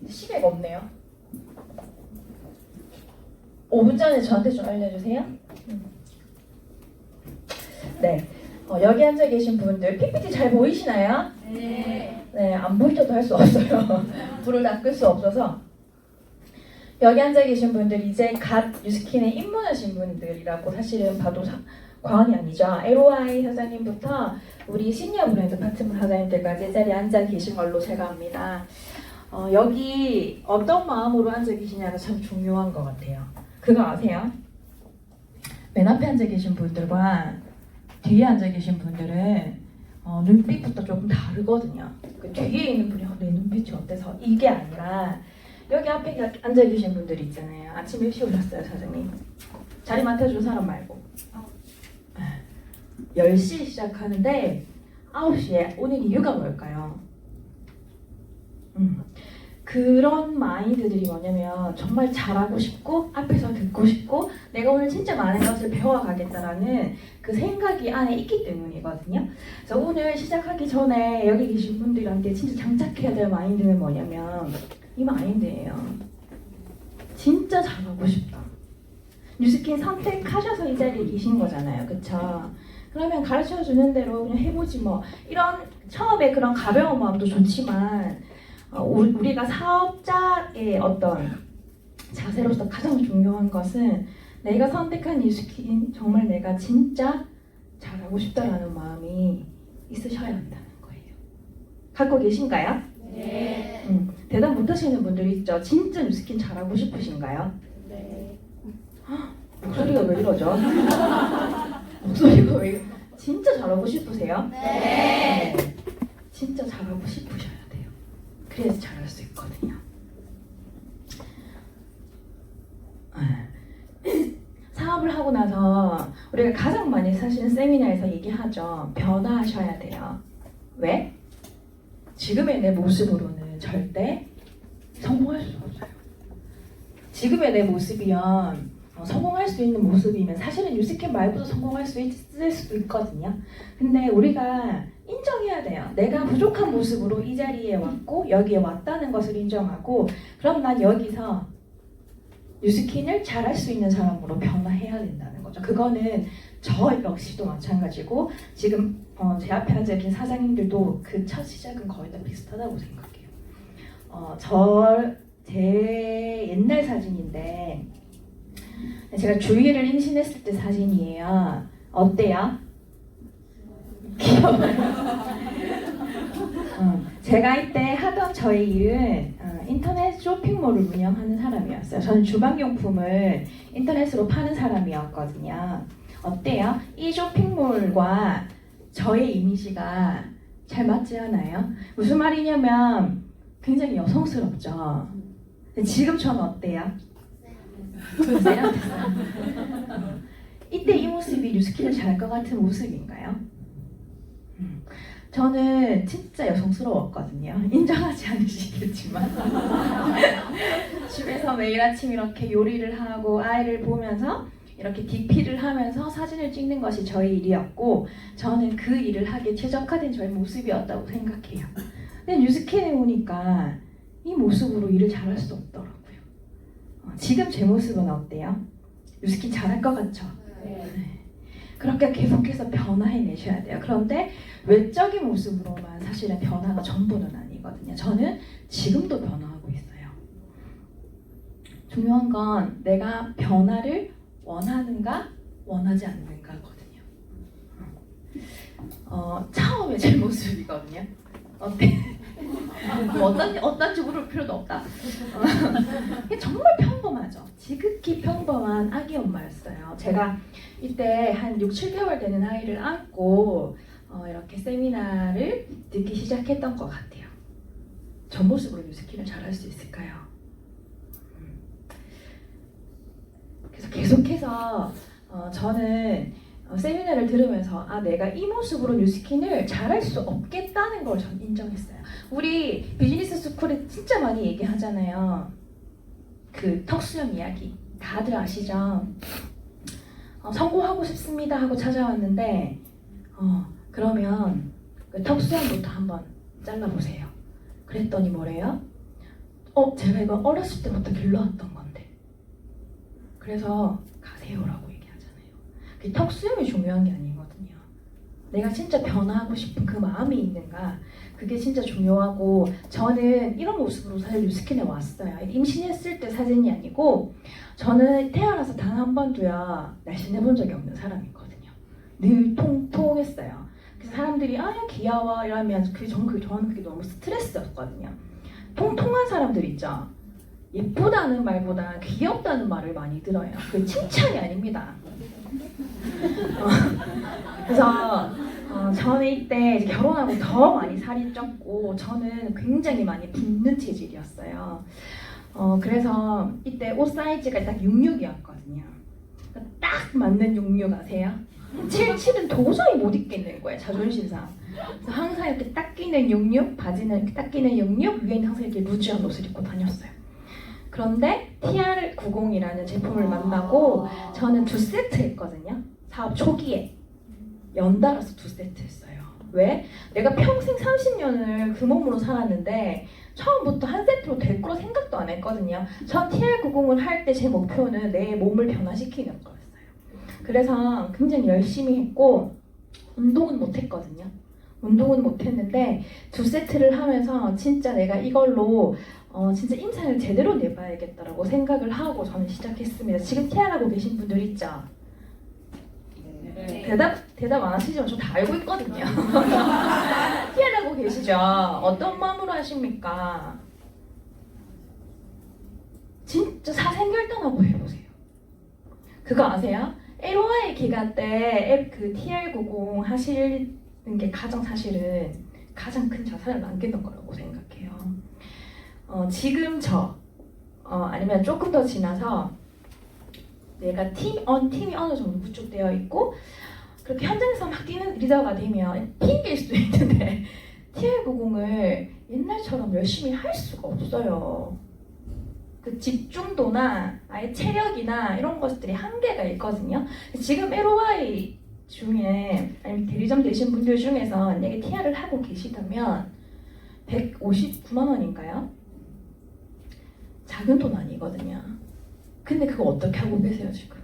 시계가 없네요. 5분 전에 저한테 좀 알려주세요. 네. 여기 앉아 계신 분들 PPT 잘 보이시나요? 네, 안 보이셔도 할 수 없어요. 불을 다 끌 수 없어서. 여기 앉아 계신 분들 이제 갓 뉴스킨에 입문하신 분들이라고 사실은 봐도 과언이 아니죠. LOI 사장님부터 우리 시니어 브랜드 파트너 사장님들까지 이 자리에 앉아 계신 걸로 제가 압니다. 여기 어떤 마음으로 앉아 계시냐가 참 중요한 것 같아요. 그거 아세요? 맨 앞에 앉아 계신 분들과 뒤에 앉아 계신 분들은 눈빛부터 조금 다르거든요. 그 뒤에 있는 분이 내 눈빛이 어때서 이게 아니라 여기 앞에 앉아 계신 분들 있잖아요. 아침 일찍 오셨어요, 사장님. 자리 맡아준 사람 말고 10시 시작하는데 9시에 오는 이유가 뭘까요? 그런 마인드들이 뭐냐면 정말 잘하고 싶고 앞에서 듣고 싶고 내가 오늘 진짜 많은 것을 배워가겠다라는 그 생각이 안에 있기 때문이거든요. 그래서 오늘 시작하기 전에 여기 계신 분들한테 진짜 장착해야 될 마인드는 뭐냐면 이 마인드예요. 진짜 잘하고 싶다. 뉴스킨 선택하셔서 이 자리에 계신 거잖아요. 그쵸? 그러면 가르쳐주는 대로 그냥 해보지 뭐. 이런 처음에 그런 가벼운 마음도 좋지만 우리가 사업자의 어떤 자세로서 가장 중요한 것은 내가 선택한 뉴스킨 정말 내가 진짜 잘하고 싶다라는 마음이 있으셔야 한다는 거예요. 갖고 계신가요? 네. 대답 못하시는 분들 있죠? 진짜 뉴스킨 잘하고 싶으신가요? 네. 목소리가 왜 이러죠? 목소리가 왜 진짜 잘하고 싶으세요? 네. 진짜 잘하고 싶으셔야 돼요. 그래야지 잘할 수 있거든요. 사업을 하고 나서 우리가 가장 많이 사실은 세미나에서 얘기하죠. 변화하셔야 돼요. 왜? 지금의 내 모습으로는 절대 성공할 수 없어요. 지금의 내 모습이면 성공할 수 있는 모습이면 사실은 뉴스킨 말고도 성공할 수 있을 수도 있거든요. 근데 우리가 인정해야 돼요. 내가 부족한 모습으로 이 자리에 왔고 여기에 왔다는 것을 인정하고 그럼 난 여기서 뉴스킨을 잘할 수 있는 사람으로 변화해야 된다는 거죠. 그거는 저 역시도 마찬가지고 지금 제 앞에 앉아 계신 사장님들도 그 첫 시작은 거의 다 비슷하다고 생각해요. 제 옛날 사진인데 제가 주1을 임신했을 때 사진이에요. 어때요? 귀여워요. 제가 이때 하던 저희 일은 인터넷 쇼핑몰을 운영하는 사람이었어요. 저는 주방용품을 인터넷으로 파는 사람이었거든요. 어때요? 이 쇼핑몰과 저의 이미지가 잘 맞지 않아요? 무슨 말이냐면 굉장히 여성스럽죠. 지금 저는 어때요? 됐어요? 이때 이 모습이 뉴스킨을 잘할 것 같은 모습인가요? 저는 진짜 여성스러웠거든요. 인정하지 않으시겠지만 집에서 매일 아침 이렇게 요리를 하고 아이를 보면서 이렇게 DP를 하면서 사진을 찍는 것이 저의 일이었고 저는 그 일을 하기에 최적화된 저의 모습이었다고 생각해요. 근데 뉴스킨에 오니까 이 모습으로 일을 잘할 수 없더라고요. 지금 제 모습은 어때요? 뉴스킨 잘할 것 같죠? 네. 그렇게 계속해서 변화해내셔야 돼요. 그런데 외적인 모습으로만 사실은 변화가 전부는 아니거든요. 저는 지금도 변화하고 있어요. 중요한 건 내가 변화를 원하는가 원하지 않는가거든요. 처음에 제 모습이거든요. 어때? 어떤지 물을 필요도 없다. 정말 평범하죠. 지극히 평범한 아기 엄마였어요. 제가 이때 한 6, 7개월 되는 아이를 안고 이렇게 세미나를 듣기 시작했던 것 같아요. 저 모습으로 뉴스킨을 잘할 수 있을까요? 그래서 계속해서 저는 세미나를 들으면서 내가 이 모습으로 뉴스킨을 잘할 수 없겠다는 걸 전 인정했어요. 우리 비즈니스 스쿨에 진짜 많이 얘기하잖아요. 그 턱수염 이야기 다들 아시죠? 성공하고 싶습니다 하고 찾아왔는데 그러면 그 턱수염부터 한번 잘라보세요. 그랬더니 뭐래요? 제가 이거 어렸을 때부터 길러왔던 건데. 그래서 가세요라고 얘기하잖아요. 그 턱 수염이 중요한 게 아니거든요. 내가 진짜 변화하고 싶은 그 마음이 있는가, 그게 진짜 중요하고, 저는 이런 모습으로 사실 뉴스킨에 왔어요. 임신했을 때 사진이 아니고, 저는 태어나서 단 한 번도야 날씬해본 적이 없는 사람이거든요. 늘 통통했어요. 그래서 사람들이 귀여워 이러면 저는 그게 너무 스트레스였거든요. 통통한 사람들 있죠. 예쁘다는 말보다 귀엽다는 말을 많이 들어요. 그게 칭찬이 아닙니다. 그래서 저는 이때 이제 결혼하고 더 많이 살이 쪘고, 저는 굉장히 많이 붓는 체질이었어요. 그래서 이때 옷 사이즈가 딱 66이었거든요. 딱 맞는 66 아세요? 77은 도저히 못 입겠는 거예요, 자존심상. 그래서 항상 이렇게 딱 끼는 66, 바지는 이렇게 딱 끼는 66, 위에는 항상 이렇게 루즈한 옷을 입고 다녔어요. 그런데 TR90이라는 제품을 만나고 저는 2세트 했거든요. 사업 초기에 연달아서 2세트 했어요. 왜? 내가 평생 30년을 그 몸으로 살았는데 처음부터 한 세트로 될 거라 생각도 안 했거든요. 전 TR90을 할 때 제 목표는 내 몸을 변화시키는 거였어요. 그래서 굉장히 열심히 했고, 운동은 못 했거든요. 운동은 못 했는데 2세트를 하면서 진짜 내가 이걸로 진짜 임산을 제대로 내봐야겠다라고 생각을 하고 저는 시작했습니다. 지금 TR하고 계신 분들 있죠? 네. 대답 안 하시지만 저 다 알고 있거든요. TR하고 계시죠? 어떤 마음으로 하십니까? 진짜 사생결단하고 해보세요. 그거 아세요? LOI 기간 때 그 TR90 하시는 게 사실은 가장 큰 자산을 남기는 거라고 생각해요. 지금 아니면 조금 더 지나서 내가 팀이 어느 정도 구축되어 있고 그렇게 현장에서 막 뛰는 리더가 되면 핑계일 수도 있는데 TR90을 옛날처럼 열심히 할 수가 없어요. 그 집중도나 아예 체력이나 이런 것들이 한계가 있거든요. 지금 LOI 중에 아니면 대리점 되신 분들 중에서 만약에 TR을 하고 계시다면 159만 원인가요? 작은 돈 아니거든요. 근데 그거 어떻게 하고 계세요 지금?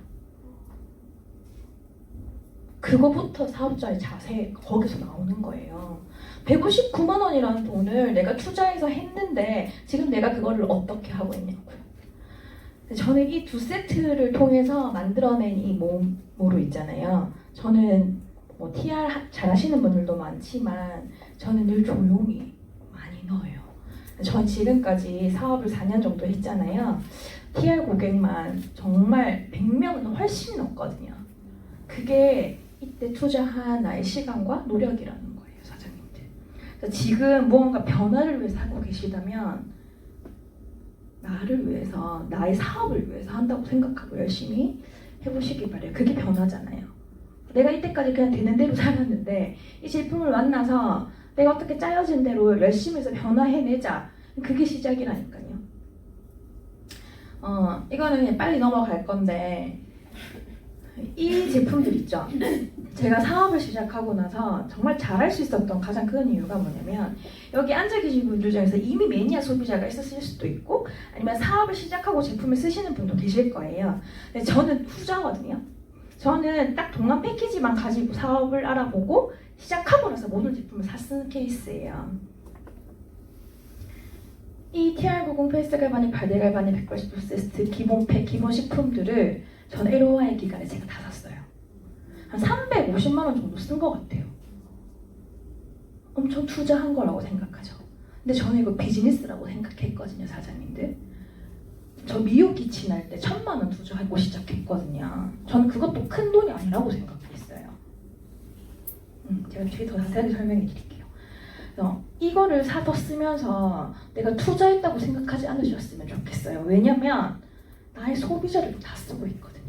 그거부터 사업자의 자세 거기서 나오는 거예요. 159만 원이라는 돈을 내가 투자해서 했는데 지금 내가 그거를 어떻게 하고 있냐고요. 저는 이 2세트를 통해서 만들어낸 이 몸으로 있잖아요. 저는 TR 잘 하시는 분들도 많지만 저는 늘 조용히 많이 넣어요. 전 지금까지 사업을 4년 정도 했잖아요. TR 고객만 정말 100명은 훨씬 넘거든요. 그게 이때 투자한 나의 시간과 노력이라는 거예요, 사장님들. 그래서 지금 무언가 변화를 위해서 하고 계시다면 나를 위해서, 나의 사업을 위해서 한다고 생각하고 열심히 해보시기 바래요. 그게 변화잖아요. 내가 이때까지 그냥 되는 대로 살았는데 이 제품을 만나서 내가 어떻게 짜여진 대로 열심히 해서 변화해내자. 그게 시작이라니까요. 이거는 그냥 빨리 넘어갈 건데 이 제품들 있죠. 제가 사업을 시작하고 나서 정말 잘할 수 있었던 가장 큰 이유가 뭐냐면 여기 앉아 계신 분들 중에서 이미 매니아 소비자가 있으실 수도 있고 아니면 사업을 시작하고 제품을 쓰시는 분도 계실 거예요. 근데 저는 후자거든요. 저는 딱 동안 패키지만 가지고 사업을 알아보고 시작하고 나서 모든 제품을 샀는 케이스예요. 이 TR90 페이스 갈바닉, 발대 갈바닉, 180% 기본 팩, 기본 식품들을 전 LOI 기간에 제가 다 샀어요. 한 350만 원 정도 쓴 것 같아요. 엄청 투자한 거라고 생각하죠. 근데 저는 이거 비즈니스라고 생각했거든요, 사장님들. 저 미용 키친 할 때 1,000만 원 투자하고 시작했거든요. 저는 그것도 큰 돈이 아니라고 생각했어요. 제가 뒤에 더 자세하게 설명해 드릴게요. 그래서 이거를 사서 쓰면서 내가 투자했다고 생각하지 않으셨으면 좋겠어요. 왜냐면 나의 소비자를 다 쓰고 있거든요.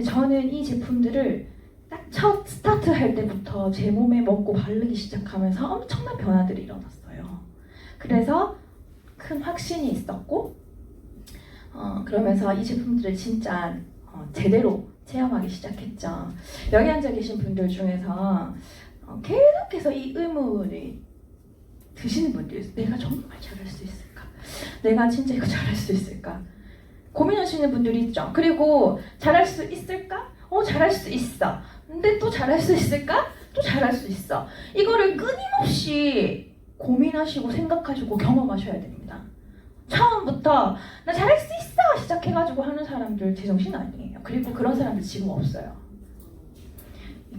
저는 이 제품들을 딱 첫 스타트 할 때부터 제 몸에 먹고 바르기 시작하면서 엄청난 변화들이 일어났어요. 그래서 큰 확신이 있었고 그러면서 이 제품들을 진짜 제대로 체험하기 시작했죠. 여기 앉아 계신 분들 중에서 계속해서 이 의문이 드시는 분들이 있어요. 내가 정말 잘할 수 있을까? 내가 진짜 이거 잘할 수 있을까? 고민하시는 분들이 있죠. 그리고 잘할 수 있을까? 잘할 수 있어. 근데 또 잘할 수 있을까? 또 잘할 수 있어. 이거를 끊임없이 고민하시고 생각하시고 경험하셔야 됩니다. 처음부터 나 잘할 수 있어 시작해가지고 하는 사람들 제정신 아니에요. 그리고 그런 사람들 지금 없어요.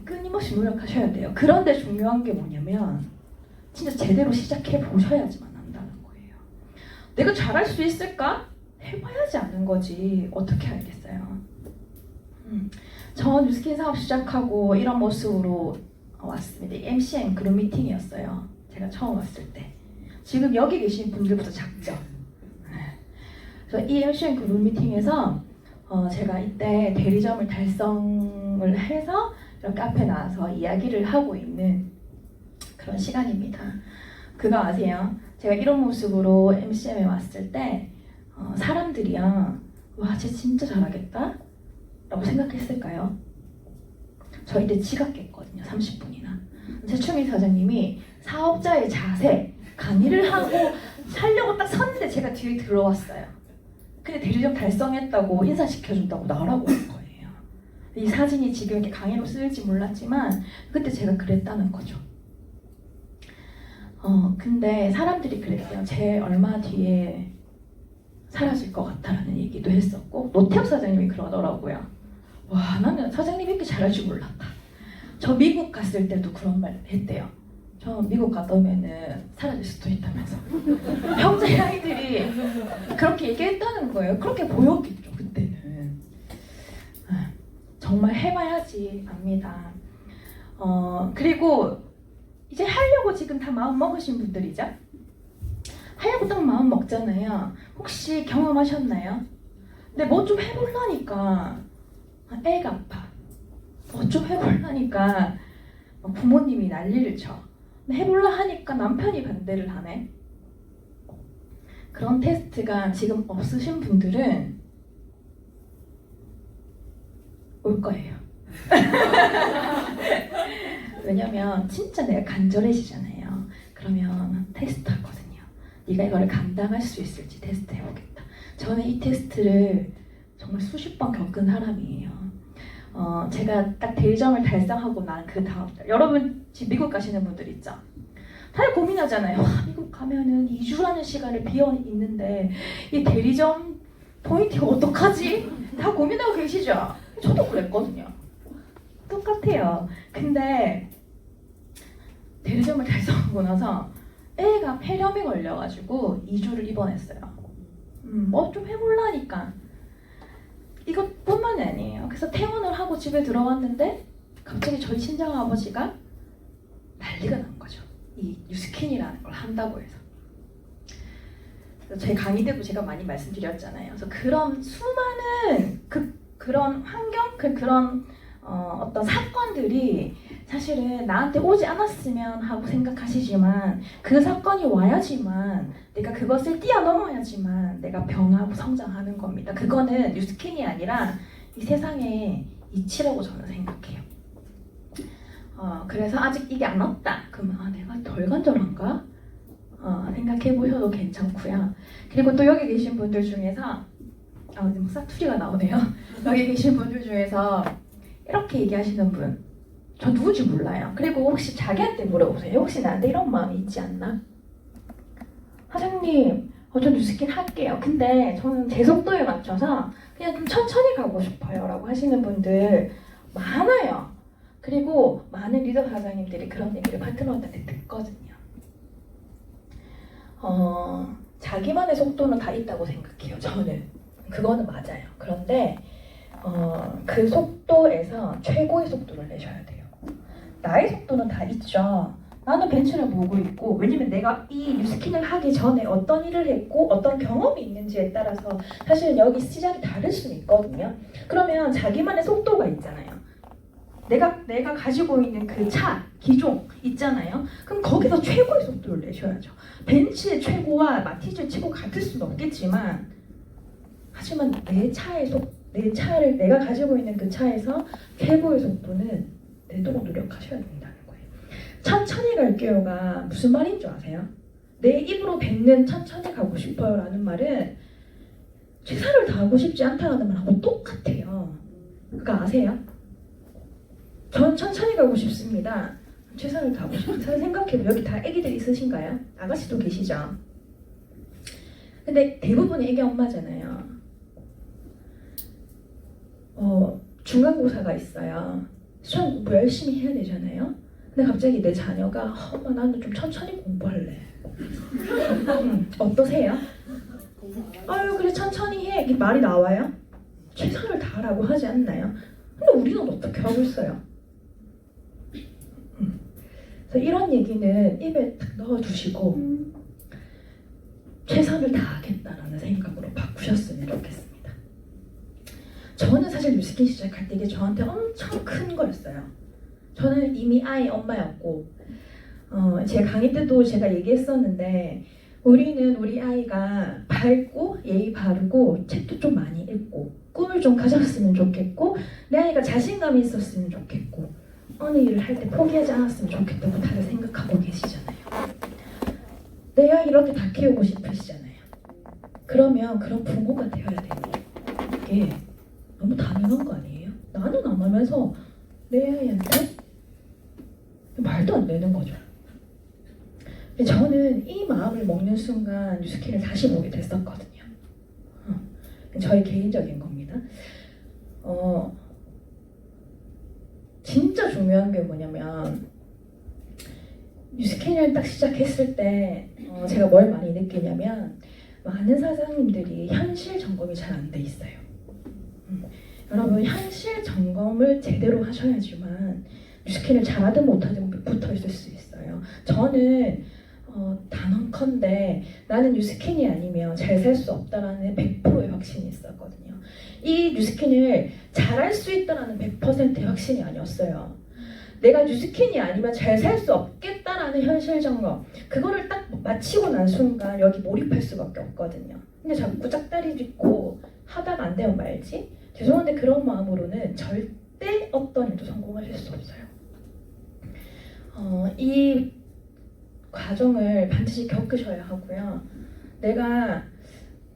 끊임없이 노력하셔야 돼요. 그런데 중요한 게 뭐냐면 진짜 제대로 시작해 보셔야지만 한다는 거예요. 내가 잘할 수 있을까? 해봐야지 아는 거지 어떻게 알겠어요. 저 뉴스킨 사업 시작하고 이런 모습으로 왔습니다. MCM 그룹 미팅이었어요. 제가 처음 왔을 때. 지금 여기 계신 분들보다 작죠. 그래서 이 MCM 그룹 미팅에서 제가 이때 대리점을 달성을 해서 이렇게 앞에 나와서 이야기를 하고 있는 그런 시간입니다. 그거 아세요? 제가 이런 모습으로 MCM에 왔을 때 사람들이야 와, 쟤 진짜 잘하겠다 라고 생각했을까요? 저 이때 지각했거든요. 30분이나. 최충희 사장님이 사업자의 자세 강의를 하고 하려고 딱 섰는데 제가 뒤에 들어왔어요. 근데 대리점 달성했다고 인사시켜준다고 나오라고 한 거예요. 이 사진이 지금 이렇게 강의로 쓰일지 몰랐지만 그때 제가 그랬다는 거죠. 근데 사람들이 그랬어요. 쟤 얼마 뒤에 사라질 것 같다라는 얘기도 했었고 노태욱 사장님이 그러더라고요. 와, 나는 사장님이 이렇게 잘할 줄 몰랐다. 저 미국 갔을 때도 그런 말 했대요. 저 미국 갔다 오면은 사라질 수도 있다면서. 형제 아이들이 그렇게 얘기했다는 거예요. 그렇게 보였겠죠 그때는. 정말 해봐야지 압니다. 그리고 이제 하려고 지금 다 마음 먹으신 분들이죠. 하려고 딱 마음 먹잖아요. 혹시 경험하셨나요? 근데 뭐 좀 해보려니까 애가 아파. 뭐 좀 해보려니까 부모님이 난리를 쳐. 해보려 하니까 남편이 반대를 하네. 그런 테스트가 지금 없으신 분들은 올 거예요. 왜냐면 진짜 내가 간절해지잖아요. 그러면 테스트 하거든요. 네가 이거를 감당할 수 있을지 테스트 해보겠다. 저는 이 테스트를 정말 수십 번 겪은 사람이에요. 제가 딱 대리점을 달성하고 난 그 다음 달, 여러분 지금 미국 가시는 분들 있죠? 다들 고민하잖아요. 미국 가면은 2주라는 시간을 비어 있는데 이 대리점 포인트가 어떡하지? 다 고민하고 계시죠? 저도 그랬거든요. 똑같아요. 근데 대리점을 달성하고 나서 애가 폐렴에 걸려가지고 2주를 입원했어요. 뭐 좀 해보려니까. 이것뿐만이 아니에요. 그래서 퇴원을 하고 집에 들어왔는데 갑자기 저희 친정아버지가 난리가 난 거죠. 이 뉴스킨이라는 걸 한다고 해서. 제 강의 때도 제가 많이 말씀드렸잖아요. 그래서 그런 수많은 그런 환경, 그런 어떤 사건들이 사실은 나한테 오지 않았으면 하고 생각하시지만 그 사건이 와야지만 내가 그것을 뛰어넘어야지만 내가 변하고 성장하는 겁니다. 그거는 뉴스킨이 아니라 이 세상의 이치라고 저는 생각해요. 그래서 아직 이게 안 왔다. 그러면 내가 덜 간절한가? 생각해 보셔도 괜찮고요. 그리고 또 여기 계신 분들 중에서 뭐 사투리가 나오네요. 여기 계신 분들 중에서 이렇게 얘기하시는 분, 저 누군지 몰라요. 그리고 혹시 자기한테 물어보세요. 혹시 나한테 이런 마음이 있지 않나? 사장님, 저 뉴스킨 할게요. 근데 저는 제 속도에 맞춰서 그냥 좀 천천히 가고 싶어요 라고 하시는 분들 많아요. 그리고 많은 리더 사장님들이 그런 얘기를 파트너한테 듣거든요. 자기만의 속도는 다 있다고 생각해요. 저는 그거는 맞아요. 그런데 그 속도에서 최고의 속도를 내셔야 돼요. 나의 속도는 다 있죠. 나는 벤츠를 모으고 있고, 왜냐면 내가 이 뉴스킨을 하기 전에 어떤 일을 했고 어떤 경험이 있는지에 따라서 사실은 여기 시작이 다를 수는 있거든요. 그러면 자기만의 속도가 있잖아요. 내가 가지고 있는 그 차, 기종 있잖아요. 그럼 거기서 최고의 속도를 내셔야죠. 벤츠의 최고와 마티즈의 최고가 같을 수는 없겠지만, 하지만 내 차를 내가 가지고 있는 그 차에서 최고의 속도는 내도록 노력하셔야 된다는 거예요. 천천히 갈게요가 무슨 말인 줄 아세요? 내 입으로 뱉는 천천히 가고 싶어요 라는 말은 최선을 다하고 싶지 않다라는 말하고 똑같아요. 그거 아세요? 전 천천히 가고 싶습니다. 최선을 다하고 싶어요. 잘 생각해보면 여기 다 애기들 있으신가요? 아가씨도 계시죠? 근데 대부분의 애기 엄마잖아요. 중간고사가 있어요. 시험 공부 열심히 해야 되잖아요. 근데 갑자기 내 자녀가 엄마 나는 좀 천천히 공부할래. 어떠세요? 아유 그래 천천히 해. 이게 말이 나와요? 최선을 다하라고 하지 않나요? 근데 우리는 어떻게 하고 있어요? 그래서 이런 얘기는 입에 딱 넣어두시고 최선을 다하겠다라는 생각으로 바꾸셨으면 좋겠습니다. 저는 사실 뉴스킨 시작할 때 이게 저한테 엄청 큰 거였어요. 저는 이미 아이 엄마였고 제 강의 때도 제가 얘기했었는데 우리는 우리 아이가 밝고 예의 바르고 책도 좀 많이 읽고 꿈을 좀 가졌으면 좋겠고 내 아이가 자신감이 있었으면 좋겠고 어느 일을 할 때 포기하지 않았으면 좋겠다고 다들 생각하고 계시잖아요. 내 아이 이렇게 다 키우고 싶으시잖아요. 그러면 그런 부모가 되어야 돼요. 이게 너무 당연한 거 아니에요? 나는 안 하면서 내 아이한테 말도 안 되는 거죠. 근데 저는 이 마음을 먹는 순간 뉴스킨을 다시 보게 됐었거든요. 저희 개인적인 겁니다. 진짜 중요한 게 뭐냐면 뉴스킨을 딱 시작했을 때 제가 뭘 많이 느끼냐면 많은 사장님들이 현실 점검이 잘 안 돼 있어요. 여러분 현실 점검을 제대로 하셔야지만 뉴스킨을 잘하든 못하든 붙어 있을 수 있어요. 저는 단언컨대 나는 뉴스킨이 아니면 잘 살 수 없다라는 100%의 확신이 있었거든요. 이 뉴스킨을 잘할 수 있다라는 100%의 확신이 아니었어요. 내가 뉴스킨이 아니면 잘 살 수 없겠다라는 현실 점검, 그거를 딱 마치고 난 순간 여기 몰입할 수밖에 없거든요. 근데 자꾸 짝다리 짚고 하다가 안 되면 말지? 죄송한데 그런 마음으로는 절대 어떤 일도 성공하실 수 없어요. 이 과정을 반드시 겪으셔야 하고요. 내가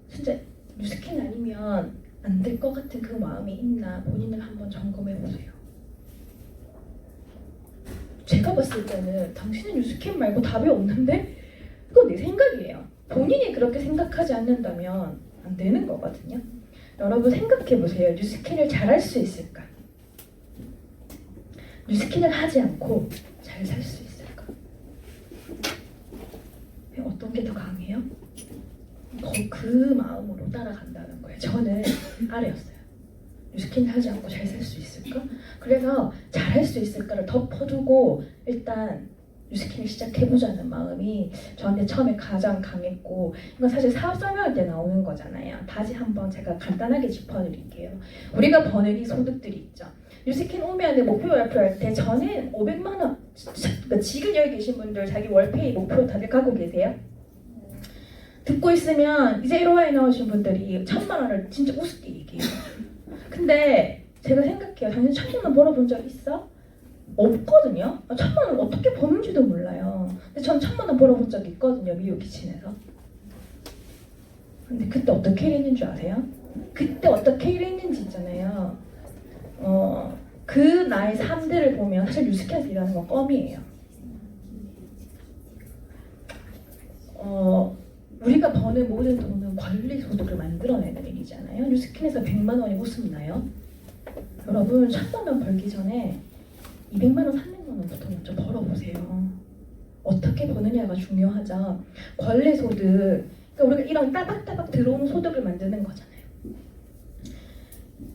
진짜 뉴스킨 아니면 안 될 것 같은 그 마음이 있나 본인을 한번 점검해 보세요. 제가 봤을 때는 당신은 뉴스킨 말고 답이 없는데? 그건 내 생각이에요. 본인이 그렇게 생각하지 않는다면 안 되는 거거든요. 여러분 생각해 보세요. 뉴스킨을 잘할 수 있을까? 뉴스킨을 하지 않고 잘 살 수 있을까? 어떤 게 더 강해요? 그 마음으로 따라간다는 거예요. 저는 아래였어요. 뉴스킨 하지 않고 잘 살 수 있을까? 그래서 잘할 수 있을까를 덮어두고 일단 뉴스킨을 시작해보자는 마음이 저한테 처음에 가장 강했고, 이건 사실 사업 설명할 때 나오는 거잖아요. 다시 한번 제가 간단하게 짚어드릴게요. 우리가 버는 이 소득들이 있죠. 뉴스킨 오면 내 목표 발표할 때 저는 500만 원, 그러니까 지금 여기 계신 분들 자기 월페이 목표 다들 갖고 계세요? 듣고 있으면 이제 1호화에 나오신 분들이 1000만 원을 진짜 우습게 얘기해요. 근데 제가 생각해요. 당신 1000만 원 벌어본 적 있어? 없거든요. 1000만 원 어떻게 버는지도 몰라요. 근데 전 1000만 원 벌어본 적이 있거든요. 미국 키친에서. 근데 그때 어떻게 일했는 줄 아세요? 그때 어떻게 일했는지 있잖아요. 그 나의 삶들을 보면 사실 뉴스킨에서 일하는 건 껌이에요. 우리가 버는 모든 돈은 관리소득을 만들어내는 일이잖아요. 뉴스킨에서 100만 원이 웃음 나요? 여러분 1000만 원 벌기 전에 200만 원, 300만 원부터 먼저 벌어보세요. 어떻게 버느냐가 중요하죠. 관리소득, 그러니까 우리가 이런 따박따박 들어오는 소득을 만드는 거잖아요.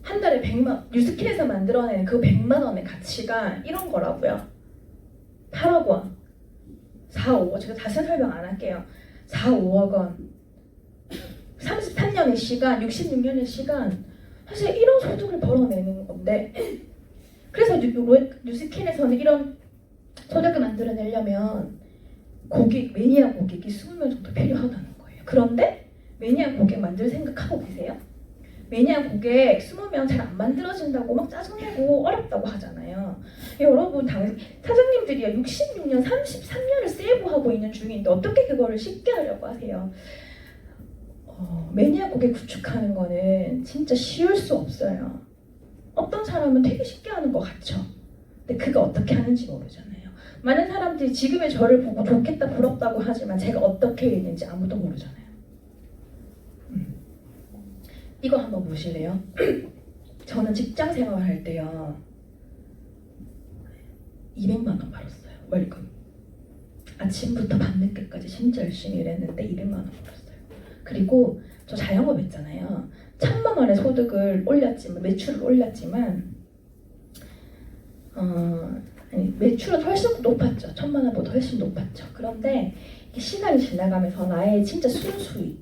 한 달에 100만, 뉴스킨에서 만들어내는 그 100만 원의 가치가 이런 거라고요. 8억 원, 4, 5억, 제가 자세히 설명 안 할게요. 4, 5억 원, 33년의 시간, 66년의 시간, 사실 이런 소득을 벌어내는 건데, 그래서 뉴스킨에서는 이런 소득을 만들어내려면 매니아 고객이 20명 정도 필요하다는 거예요. 그런데 매니아 고객 만들 생각하고 계세요? 매니아 고객 20명 잘 안 만들어진다고 막 짜증내고 어렵다고 하잖아요. 여러분 사장님들이야 66년, 33년을 세이브하고 있는 중인데 어떻게 그거를 쉽게 하려고 하세요? 매니아 고객 구축하는 거는 진짜 쉬울 수 없어요. 어떤 사람은 되게 쉽게 하는 것 같죠. 근데 그가 어떻게 하는지 모르잖아요. 많은 사람들이 지금의 저를 보고 좋겠다 부럽다고 하지만 제가 어떻게 있는지 아무도 모르잖아요. 이거 한번 보실래요? 저는 직장 생활할 때요 200만 원 벌었어요. 월급. 아침부터 밤늦게까지 진짜 열심히 일했는데 200만 원 벌었어요. 그리고 저 자영업 했잖아요. 1000만 원의 소득을 올렸지만 매출을 올렸지만 매출은 훨씬 높았죠. 1000만 원보다 훨씬 높았죠. 그런데 시간이 지나가면서 나의 진짜 순수익이요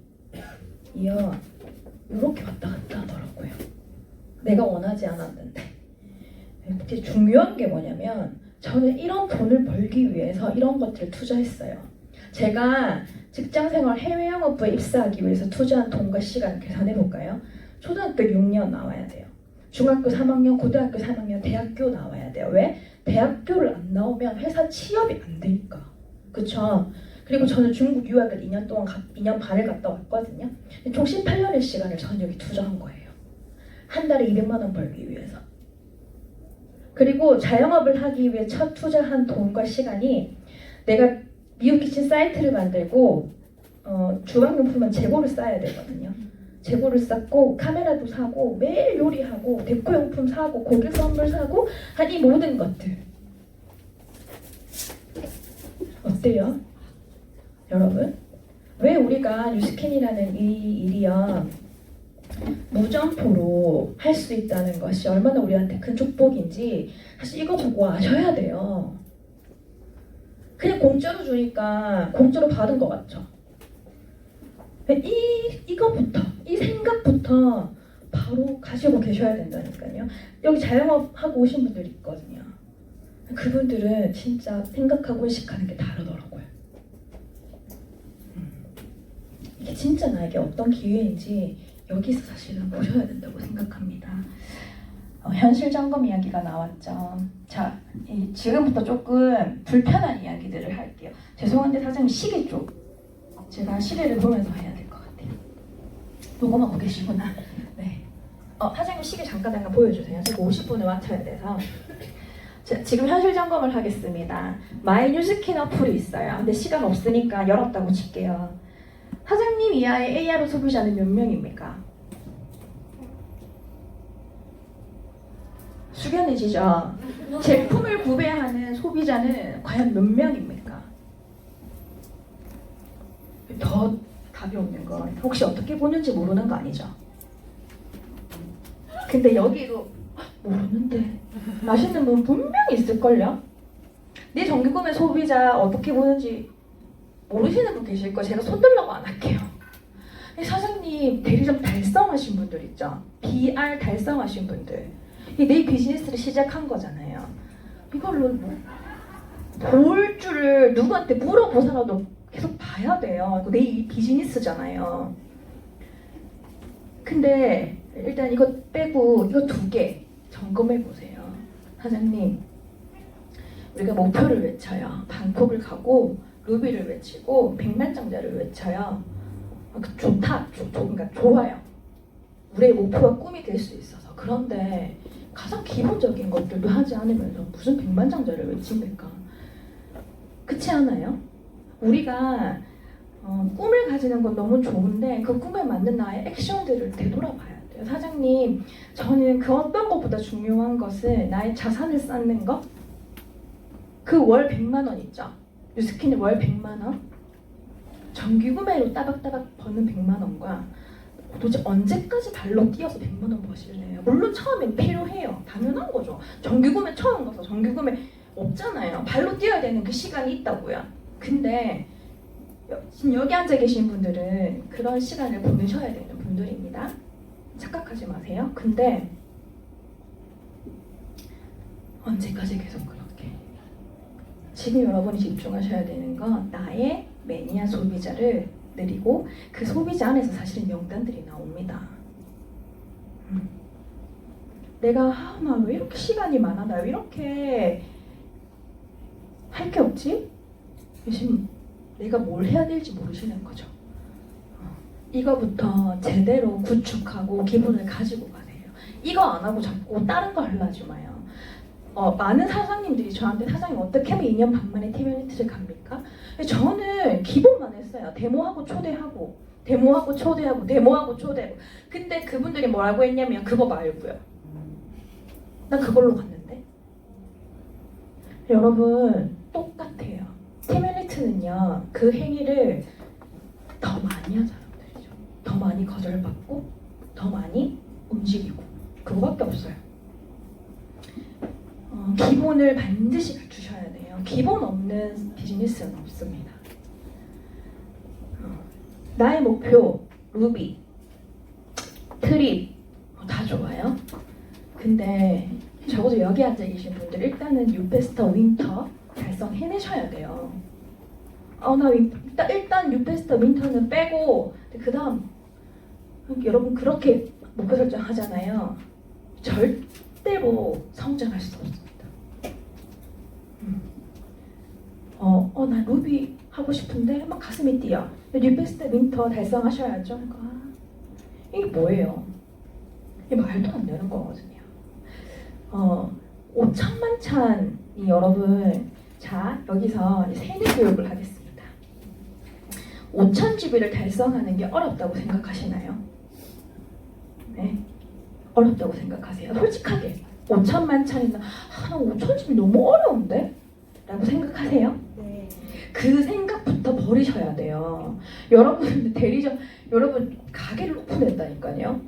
이렇게 왔다 갔다 하더라고요. 내가 원하지 않았는데. 되게 중요한 게 뭐냐면 저는 이런 돈을 벌기 위해서 이런 것들을 투자했어요. 제가 직장생활 해외 영업부에 입사하기 위해서 투자한 돈과 시간을 계산해 볼까요? 초등학교 6년 나와야 돼요. 중학교 3학년, 고등학교 3학년, 대학교 나와야 돼요. 왜? 대학교를 안 나오면 회사 취업이 안 되니까. 그쵸? 그리고 저는 중국 유학을 2년 동안 2년 반을 갔다 왔거든요. 총 18년의 시간을 저는 여기 투자한 거예요. 한 달에 200만 원 벌기 위해서. 그리고 자영업을 하기 위해 첫 투자한 돈과 시간이 내가 미국 키친 사이트를 만들고 주방용품은 재고를 쌓아야 되거든요. 재고를 쌓고 카메라도 사고 매일 요리하고 데코용품 사고 고객 선물 사고 한 이 모든 것들 어때요? 여러분? 왜 우리가 뉴스킨이라는 이 일이요 무점포로 할 수 있다는 것이 얼마나 우리한테 큰 축복인지 사실 이거 보고 아셔야 돼요. 그냥 공짜로 주니까 공짜로 받은 것 같죠? 이거부터 이 생각부터 바로 가지고 계셔야 된다니까요. 여기 자영업 하고 오신 분들 있거든요. 그분들은 진짜 생각하고 의식하는 게 다르더라고요. 이게 진짜 나에게 어떤 기회인지 여기서 사실은 보셔야 된다고 생각합니다. 현실 점검 이야기가 나왔죠. 자, 지금부터 조금 불편한 이야기들을 할게요. 죄송한데 사장님 시계 쪽 제가 시계를 보면서 해야 될 것 같아요. 요거만 보고 계시구나. 네. 사장님 시계 잠깐 보여주세요. 제가 50분을 맞춰야 돼서. 자, 지금 현실 점검을 하겠습니다. 마이 뉴스킨 어플이 있어요. 근데 시간 없으니까 열었다고 칠게요. 사장님 이하의 AR 소비자는 몇 명입니까? 숙연해지죠? 제품을 구매하는 소비자는 과연 몇 명입니까? 더 답이 없는 건 혹시 어떻게 보는지 모르는 거 아니죠? 근데 여기도 모르는데 맛있는 분 분명히 있을걸요? 내 정기구매 소비자 어떻게 보는지 모르시는 분 계실 거예요. 제가 손들라고 안 할게요. 사장님 대리점 달성하신 분들 있죠? BR 달성하신 분들 내 비즈니스를 시작한 거잖아요. 이걸로 볼 줄을 누구한테 물어보서라도 계속 봐야 돼요. 이거 내 비즈니스잖아요. 근데 일단 이거 빼고 이거 2개 점검해 보세요. 사장님 우리가 목표를 외쳐요. 방콕을 가고 루비를 외치고 백만장자를 외쳐요. 좋다, 그러니까 좋아요. 우리의 목표와 꿈이 될 수 있어서. 그런데 가장 기본적인 것들도 하지 않으면서 무슨 백만장자를 외칩니까? 그렇지 않아요? 우리가 꿈을 가지는 건 너무 좋은데 그 꿈에 맞는 나의 액션들을 되돌아봐야 돼요. 사장님, 저는 그 어떤 것보다 중요한 것은 나의 자산을 쌓는 것? 그 월 100만 원 있죠? 뉴스킨이 월 100만 원? 정기구매로 따박따박 버는 100만 원과 도대체 언제까지 발로 뛰어서 100만 원 버실래요? 물론 처음엔 필요해요. 당연한 거죠. 정기구매 처음 가서 정기구매 없잖아요. 발로 뛰어야 되는 그 시간이 있다고요. 근데 지금 여기 앉아 계신 분들은 그런 시간을 보내셔야 되는 분들입니다. 착각하지 마세요. 근데 언제까지 계속 그렇게? 지금 여러분이 집중하셔야 되는 건 나의 매니아 소비자를 늘리고 그 소비자 안에서 사실 명단들이 나옵니다. 내가 나 왜 이렇게 시간이 많아? 나 왜 이렇게 할 게 없지? 요즘 내가 뭘 해야 될지 모르시는 거죠. 이거부터 제대로 구축하고 기분을 가지고 가세요. 이거 안 하고 자꾸 다른 거 하려지 마요. 많은 사장님들이 저한테 사장님 어떻게 하면 2년 반 만에 팀 유니트를 갑니까? 저는 기본만 했어요. 데모하고 초대하고 데모하고 초대하고 데모하고 초대하고. 근데 그분들이 뭐라고 했냐면 그거 말고요. 난 그걸로 갔는데. 여러분 똑같아요. 팀 유니트는요. 그 행위를 더 많이 한 사람들이죠. 더 많이 거절받고 더 많이 움직이고 그거밖에 없어요. 기본을 반드시 갖추셔야 돼요. 기본 없는 비즈니스는 없습니다. 나의 목표, 루비, 트립 다 좋아요. 근데 적어도 여기 앉아 계신 분들 일단은 유페스터 윈터 달성해내셔야 돼요. 나 일단 유페스터 윈터는 빼고 그 다음 여러분 그렇게 목표 설정하잖아요. 절대로 성장할 수 없습니다. 나 루비 하고 싶은데 막 가슴이 뛰어. 뉴베스트 윈터 달성하셔야죠. 이게 뭐예요? 이게 말도 안 되는 거거든요. 5천만찬이 여러분, 자 여기서 세뇌 교육을 하겠습니다. 5,000GB를 달성하는 게 어렵다고 생각하시나요? 네, 어렵다고 생각하세요. 솔직하게 5천만찬이나 5,000GB 너무 어려운데? 라고 생각하세요? 네. 그 생각부터 버리셔야 돼요. 여러분 여러분 가게를 오픈했다니까요.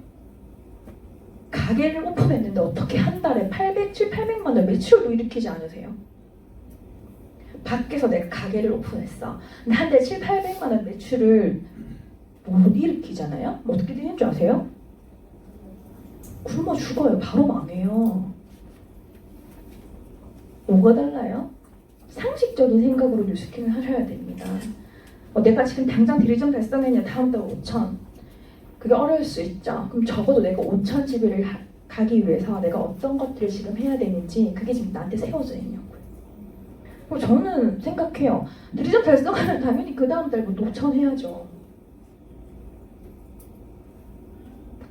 가게를 오픈했는데 어떻게 한 달에 800만 원 매출도 일으키지 않으세요? 밖에서 내가 가게를 오픈했어. 근데 한 달에 800만 원 매출을 못 일으키잖아요. 어떻게 되는 줄 아세요? 굶어 죽어요. 바로 망해요. 뭐가 달라요? 상식적인 생각으로 뉴스킹을 하셔야 됩니다. 내가 지금 당장 디리전 달성했냐 다음 달 5천. 그게 어려울 수 있죠. 그럼 적어도 내가 5,000GB를 가기 위해서 내가 어떤 것들을 지금 해야 되는지 그게 지금 나한테 세워져 있냐고요. 저는 생각해요. 디리전 달성하면 당연히 그 다음 달부터 5천 해야죠.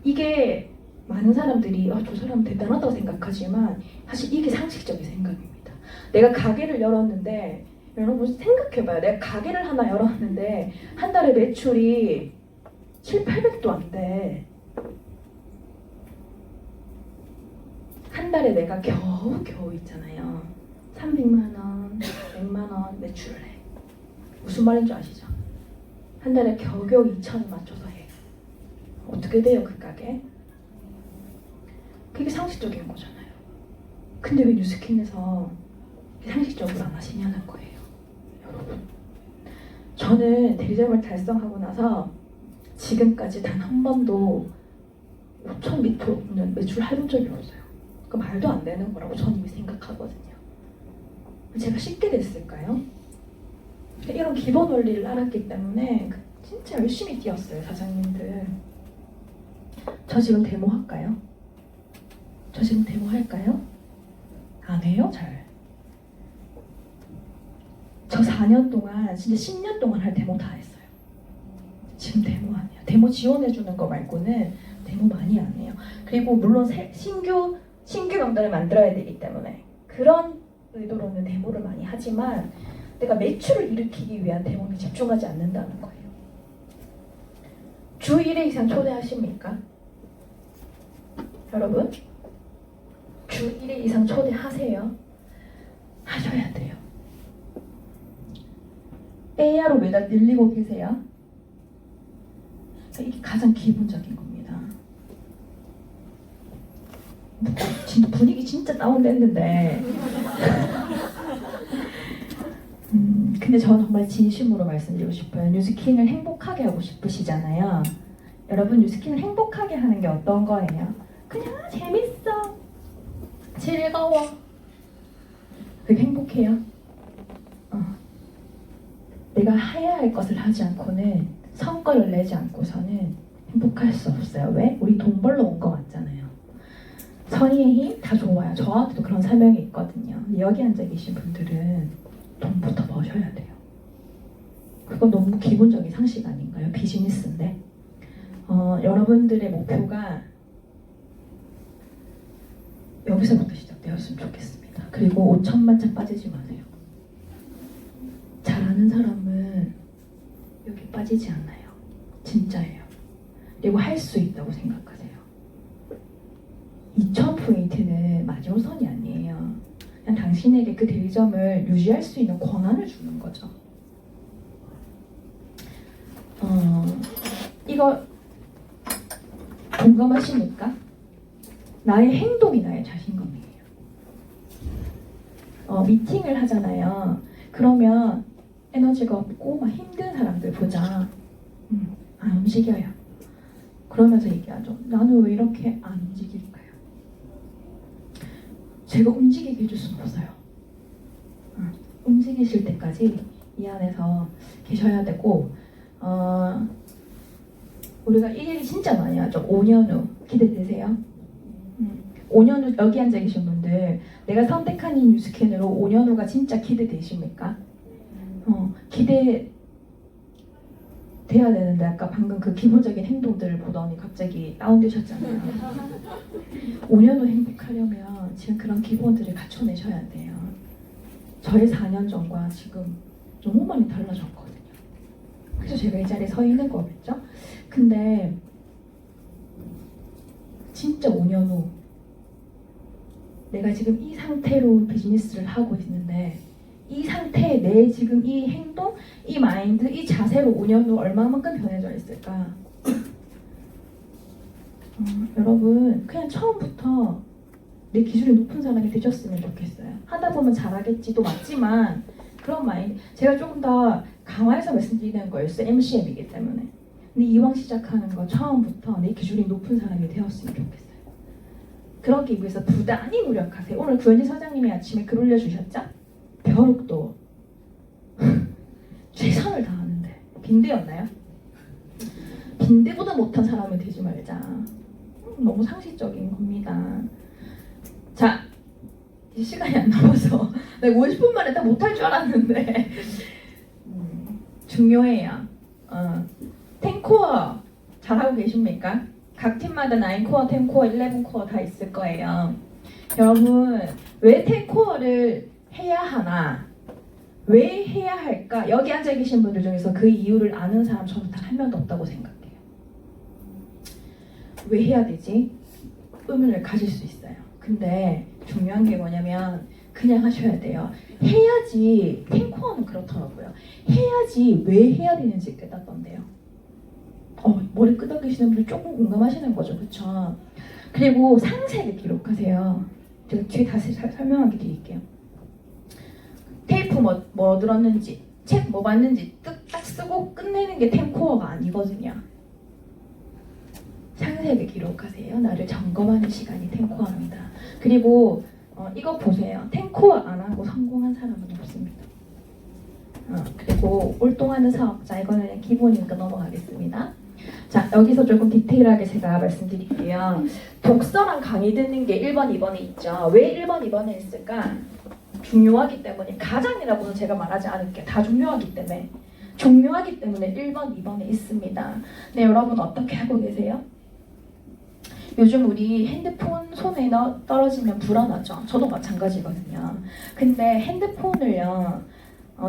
이게 많은 사람들이 저 사람 대단하다고 생각하지만 사실 이게 상식적인 생각입니다. 내가 가게를 열었는데 여러분 생각해봐요. 내가 가게를 하나 열었는데 한 달에 매출이 700~800도 안 돼. 한 달에 내가 겨우 있잖아요. 300만 원, 100만 원 매출을 해. 무슨 말인지 아시죠? 한 달에 겨우 2천을 맞춰서 해. 어떻게 돼요 그 가게? 그게 상식적인 거잖아요. 근데 왜 뉴스킹에서 상식적으로 안 하시냐는 거예요. 여러분, 저는 대리점을 달성하고 나서 지금까지 단 한 번도 5천 밑으로는 매출을 해본 적이 없어요. 그 말도 안 되는 거라고 저는 이미 생각하거든요. 제가 쉽게 됐을까요? 이런 기본 원리를 알았기 때문에 진짜 열심히 뛰었어요. 사장님들, 저 지금 데모 할까요? 저 지금 데모 할까요? 안 해요? 잘. 저 4년 동안 진짜 10년 동안 할 데모 다 했어요. 지금 데모 안 해요. 데모 지원해주는 거 말고는 데모 많이 안 해요. 그리고 물론 신규 명단을 만들어야 되기 때문에 그런 의도로는 데모를 많이 하지만 내가 매출을 일으키기 위한 데모는 집중하지 않는다는 거예요. 주 1회 이상 초대하십니까? 여러분? 주 1회 이상 초대하세요. 하셔야 돼요. AR로 매달 늘리고 계세요. 이게 가장 기본적인 겁니다. 진짜 분위기 진짜 다운됐는데 근데 저는 정말 진심으로 말씀드리고 싶어요. 뉴스킹을 행복하게 하고 싶으시잖아요. 여러분, 뉴스킹을 행복하게 하는 게 어떤 거예요? 그냥 재밌어, 즐거워, 그게 행복해요? 내가 해야 할 것을 하지 않고는 성과를 내지 않고서는 행복할 수 없어요. 왜? 우리 돈 벌러 온 거 맞잖아요. 선의의 힘 다 좋아요. 저한테도 그런 설명이 있거든요. 근데 여기 앉아 계신 분들은 돈부터 버셔야 돼요. 그건 너무 기본적인 상식 아닌가요? 비즈니스인데. 여러분들의 목표가 여기서부터 시작되었으면 좋겠습니다. 그리고 5천만 차 빠지지 마세요. 잘하는 사람은 여기 빠지지 않아요. 진짜예요. 그리고 할 수 있다고 생각하세요. 2,000포인트는 마지노선이 아니에요. 그냥 당신에게 그 대리점을 유지할 수 있는 권한을 주는 거죠. 이거 공감하십니까? 나의 행동이 나의 자신감이에요. 미팅을 하잖아요. 그러면 에너지가 없고 막 힘든 사람들 보자. 안 움직여요. 그러면서 얘기하죠. 나는 왜 이렇게 안 움직일까요? 제가 움직이게 해줄 수는 없어요. 움직이실 때까지 이 안에서 계셔야 되고 우리가 이 얘기 진짜 많이 하죠. 5년 후 기대되세요? 5년 후 여기 앉아 계신 분들 내가 선택한 이 뉴스캔으로 5년 후가 진짜 기대되십니까? 기대돼야 되는데 아까 방금 그 기본적인 행동들을 보더니 갑자기 다운되셨잖아요. 5년 후 행복하려면 지금 그런 기본들을 갖춰내셔야 돼요. 저의 4년 전과 지금 너무 많이 달라졌거든요. 그래서 제가 이 자리에 서 있는 거겠죠? 근데 진짜 5년 후 내가 지금 이 상태로 비즈니스를 하고 있는데 이 상태에 내 지금 이 행동, 이 마인드, 이 자세로 5년 후 얼마만큼 변해져 있을까? 여러분 그냥 처음부터 내 기술이 높은 사람이 되셨으면 좋겠어요. 하다 보면 잘하겠지도 맞지만 그런 마인드 제가 조금 더 강화해서 말씀드리는 거였어요. MCM이기 때문에. 근데 이왕 시작하는 거 처음부터 내 기술이 높은 사람이 되었으면 좋겠어요. 그러기 위해서 부단히 노력하세요. 오늘 구현지 사장님이 아침에 글 올려주셨죠? 벼룩도 최선을 다하는데 빈대였나요? 빈대보다 못한 사람은 되지 말자. 너무 상식적인 겁니다. 자, 이제 시간이 안 남아서 내가 50분 만에 다 못할 줄 알았는데 중요해요. 10코어 잘하고 계십니까? 각 팀마다 9코어, 10코어, 11코어 다 있을 거예요. 여러분 왜 10코어를 해야 하나? 왜 해야 할까? 여기 앉아 계신 분들 중에서 그 이유를 아는 사람 저는 단 한 명도 없다고 생각해요. 왜 해야 되지? 의문을 가질 수 있어요. 근데 중요한 게 뭐냐면 그냥 하셔야 돼요. 해야지. 10코어는 그렇더라고요. 해야지 왜 해야 되는지 깨닫던데요. 머리 끄덕이시는 분들 조금 공감하시는 거죠, 그렇죠? 그리고 상세를 기록하세요. 제가 뒤에 다시 설명하게 드릴게요. 테이프 뭐 들었는지, 책 뭐 봤는지 딱 쓰고 끝내는 게 10코어가 아니거든요. 상세하게 기록하세요. 나를 점검하는 시간이 10코어입니다. 그리고 이거 보세요. 10코어 안 하고 성공한 사람은 없습니다. 그리고 올동하는 사업자 이거는 기본이니까 넘어가겠습니다. 자, 여기서 조금 디테일하게 제가 말씀드릴게요. 독서랑 강의 듣는 게 1번, 2번에 있죠. 왜 1번, 2번에 있을까? 중요하기 때문에 가장이라고는 제가 말하지 않을게요. 다 중요하기 때문에 1번, 2번에 있습니다. 네, 여러분 어떻게 하고 계세요? 요즘 우리 핸드폰 손에 떨어지면 불안하죠. 저도 마찬가지거든요. 근데 핸드폰을요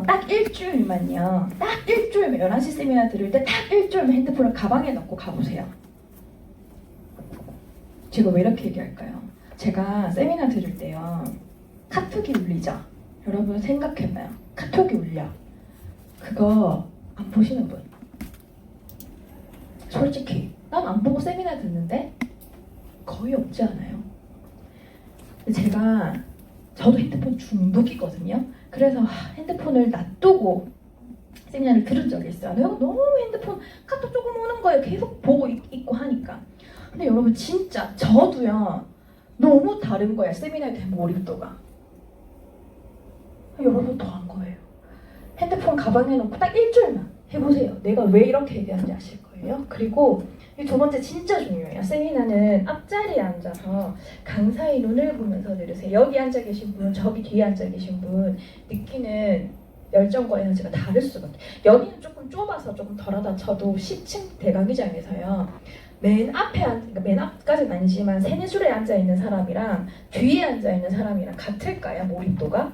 딱 일주일만요. 딱 일주일만 11시 세미나 들을 때 딱 일주일만 핸드폰을 가방에 넣고 가보세요. 제가 왜 이렇게 얘기할까요? 제가 세미나 들을 때요. 카톡이 울리죠? 여러분 생각해봐요. 카톡이 울려. 그거 안 보시는 분? 솔직히 난 안 보고 세미나 듣는데 거의 없지 않아요? 저도 핸드폰 중독이거든요. 그래서 핸드폰을 놔두고 세미나를 들은 적이 있어요. 내가 너무 핸드폰 카톡 조금 오는 거에 계속 보고 있고 하니까. 근데 여러분 진짜 저도요 너무 다른 거예요. 세미나에 대한 몰입도가. 여러분 더 한 거예요. 핸드폰 가방에 넣고 딱 일주일만 해보세요. 내가 왜 이렇게 얘기하는지 아실 거예요. 그리고 이 두 번째 진짜 중요해요. 세미나는 앞자리에 앉아서 강사의 눈을 보면서 들으세요. 여기 앉아 계신 분, 저기 뒤에 앉아 계신 분 느끼는 열정과 에너지가 다를 수밖에. 여기는 조금 좁아서 조금 덜하다 쳐도 10층 대강의장에서요. 그러니까 맨 앞까지는 아니지만 세네 줄에 앉아 있는 사람이랑 뒤에 앉아 있는 사람이랑 같을까요? 몰입도가?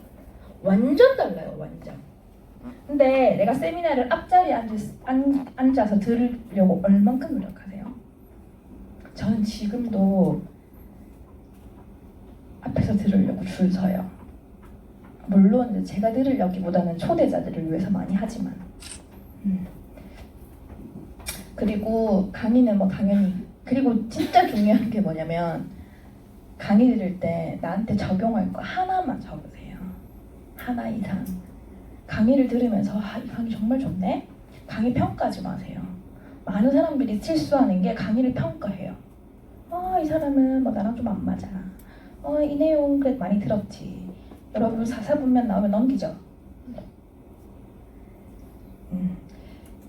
완전 달라요, 완전. 근데 내가 세미나를 앞자리에 앉아서 들으려고 얼만큼 노력하세요? 저는 지금도 앞에서 들으려고 줄 서요. 물론 제가 들으려기보다는 초대자들을 위해서 많이 하지만 그리고 강의는 뭐 당연히 그리고 진짜 중요한 게 뭐냐면 강의 들을 때 나한테 적용할 거 하나만 적으세요. 하나 이상. 강의를 들으면서 이 강의 정말 좋네? 강의 평가하지 마세요. 많은 사람들이 실수하는 게 강의를 평가해요. 이 사람은 뭐 나랑 좀 안 맞아. 이 내용 그래도 많이 들었지. 여러분 사사분면 나오면 넘기죠?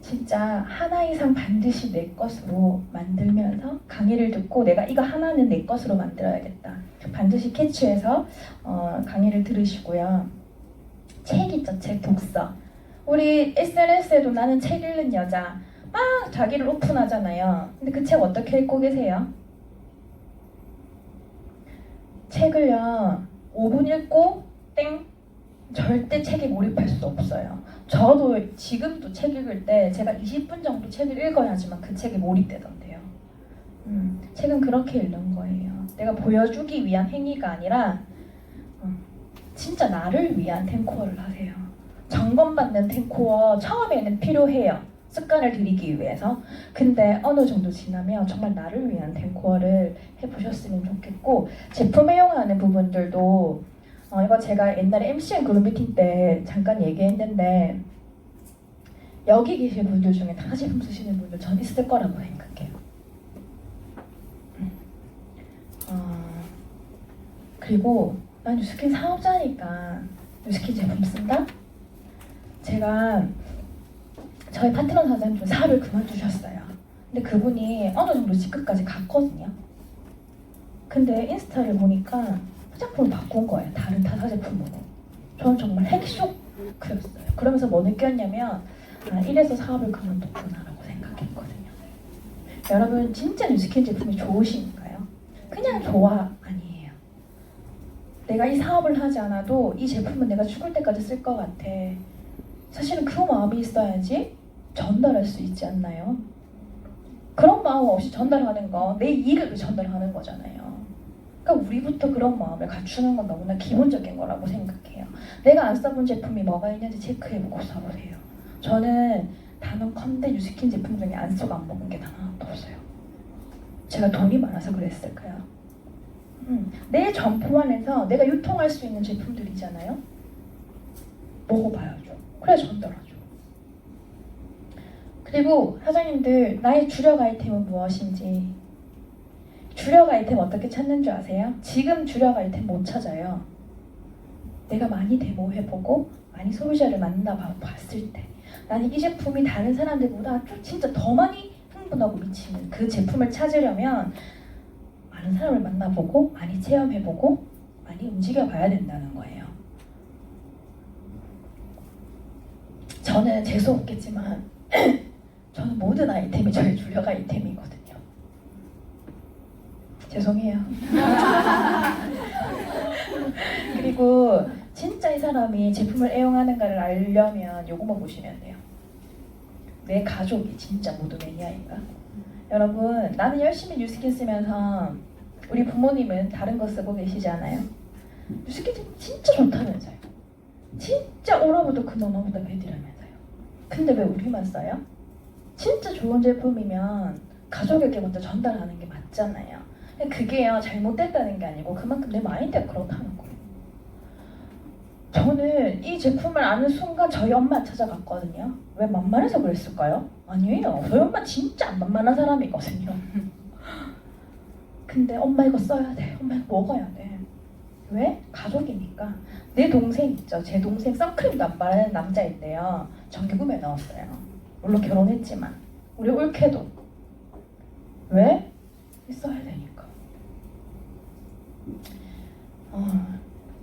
진짜 하나 이상 반드시 내 것으로 만들면서 강의를 듣고 내가 이거 하나는 내 것으로 만들어야겠다. 반드시 캐치해서 강의를 들으시고요. 책 있죠, 책 독서. 우리 SNS에도 나는 책 읽는 여자 막 자기를 오픈하잖아요. 근데 그 책 어떻게 읽고 계세요? 책을요 5분 읽고 땡. 절대 책에 몰입할 수 없어요. 저도 지금도 책 읽을 때 제가 20분 정도 책을 읽어야지만 그 책에 몰입되던데요. 책은 그렇게 읽는 거예요. 내가 보여주기 위한 행위가 아니라 진짜 나를 위한 탱코어를 하세요. 점검받는 탱코어 처음에는 필요해요. 습관을 들이기 위해서. 근데 어느 정도 지나면 정말 나를 위한 탱코어를 해보셨으면 좋겠고 제품 애용하는 부분들도 이거 제가 옛날에 MCN 그룹 미팅 때 잠깐 얘기했는데 여기 계신 분들 중에 다 제품 쓰시는 분들 전 있을 거라고 생각해요. 그리고 난 뉴스킨 사업자니까 뉴스킨 제품 쓴다? 제가 저희 파트너 사장님 중 사업을 그만두셨어요. 근데 그분이 어느 정도 직급까지 갔거든요. 근데 인스타를 보니까 화장품을 바꾼 거예요. 다른 타사 제품으로. 저는 정말 핵쇼크였어요. 그러면서 뭐 느꼈냐면 이래서 사업을 그만뒀구나라고 생각했거든요. 여러분 진짜 뉴스킨 제품이 좋으신가요? 그냥 좋아 아니에요. 내가 이 사업을 하지 않아도 이 제품은 내가 죽을 때까지 쓸 것 같아. 사실은 그 마음이 있어야지 전달할 수 있지 않나요? 그런 마음 없이 전달하는 거 내 이익을 전달하는 거잖아요. 그러니까 우리부터 그런 마음을 갖추는 건 너무나 기본적인 거라고 생각해요. 내가 안 써본 제품이 뭐가 있는지 체크해보고 써보세요. 저는 단언컨대 뉴스킨 제품 중에 안 쓰고 안 먹은 게 단 하나도 없어요. 제가 돈이 많아서 그랬을까요? 내 점포 안에서 내가 유통할 수 있는 제품들이잖아요. 먹어봐야죠. 그래 전달하죠. 그리고 사장님들 나의 주력 아이템은 무엇인지 주력 아이템 어떻게 찾는 줄 아세요? 지금 주력 아이템 못 찾아요. 내가 많이 데모해보고 많이 소비자를 만나봤을 때 나는 이 제품이 다른 사람들보다 진짜 더 많이 흥분하고 미치는 그 제품을 찾으려면 많은 사람을 만나보고 많이 체험해보고 많이 움직여봐야 된다는 거예요. 저는 재수 없겠지만 저는 모든 아이템이 저의 주력 아이템이거든요. 죄송해요. 그리고 진짜 이 사람이 제품을 애용하는가를 알려면 요거만 보시면 돼요. 내 가족이 진짜 모두 매니아인가? 여러분 나는 열심히 뉴스킨 쓰면서 우리 부모님은 다른 거 쓰고 계시지 않아요? 뉴스킨 진짜 좋다면서요. 진짜 오라부터 너무나 베디라면서요. 근데 왜 우리만 써요? 진짜 좋은 제품이면 가족에게 먼저 전달하는 게 맞잖아요. 그게요 잘못됐다는 게 아니고 그만큼 내 마인드가 그렇다는 거예요. 저는 이 제품을 아는 순간 저희 엄마 찾아갔거든요. 왜 만만해서 그랬을까요? 아니에요. 저희 엄마 진짜 안 만만한 사람이거든요. 근데 엄마 이거 써야 돼. 엄마 이거 먹어야 돼. 왜? 가족이니까. 내 동생 있죠. 제 동생 선크림도 안 바르는 남자인데요. 정기구매 넣었어요. 물론 결혼했지만 우리 올케도 왜? 있어야 되니까.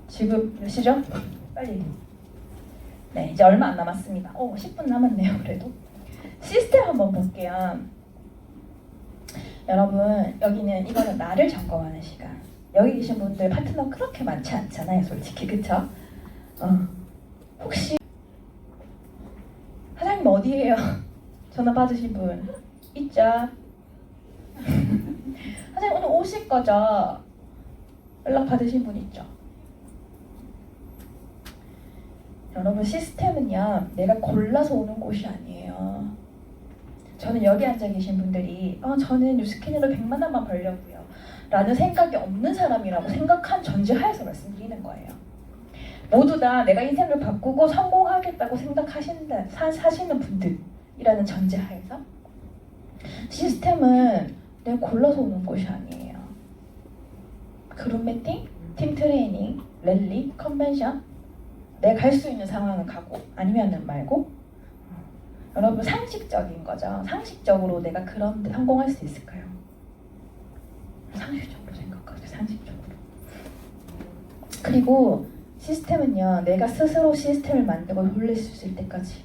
지금 몇 시죠? 빨리. 네, 이제 얼마 안 남았습니다. 10분 남았네요. 그래도 시스템 한번 볼게요. 여러분, 여기는 이거는 나를 점검하는 시간. 여기 계신 분들 파트너 그렇게 많지 않잖아요, 솔직히. 그쵸? 혹시 사장님 어디에요? 전화 받으신 분 있죠? 사장님 오늘 오실 거죠? 연락 받으신 분 있죠? 여러분, 시스템은요, 내가 골라서 오는 곳이 아니에요. 저는 여기 앉아 계신 분들이 저는 뉴스캐너로 100만 원만 벌려고요 라는 생각이 없는 사람이라고 생각한 전제하에서 말씀드리는 거예요. 모두 다 내가 인생을 바꾸고 성공하겠다고 사시는 분들이라는 전제하에서 시스템은 내가 골라서 오는 곳이 아니에요. 그룹 미팅, 팀 트레이닝, 랠리, 컨벤션, 내가 갈 수 있는 상황은 가고 아니면은 말고. 여러분, 상식적인 거죠. 상식적으로 내가 그런데 성공할 수 있을까요? 상식적으로 생각하세요. 상식적으로. 그리고 시스템은요, 내가 스스로 시스템을 만들고 돌릴 수 있을 때까지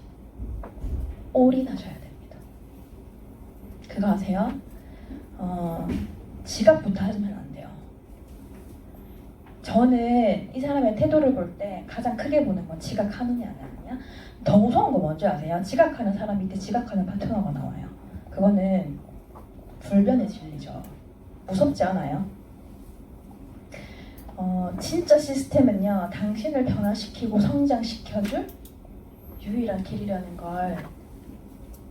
올인하셔야 됩니다. 그거 아세요? 지각부터 하시면 안 돼요. 저는 이 사람의 태도를 볼 때 가장 크게 보는 건 지각하느냐 안 하느냐. 더 무서운 거 뭔지 아세요? 지각하는 사람 밑에 지각하는 파트너가 나와요. 그거는 불변의 진리죠. 무섭지 않아요? 진짜 시스템은요, 당신을 변화시키고 성장시켜줄 유일한 길이라는 걸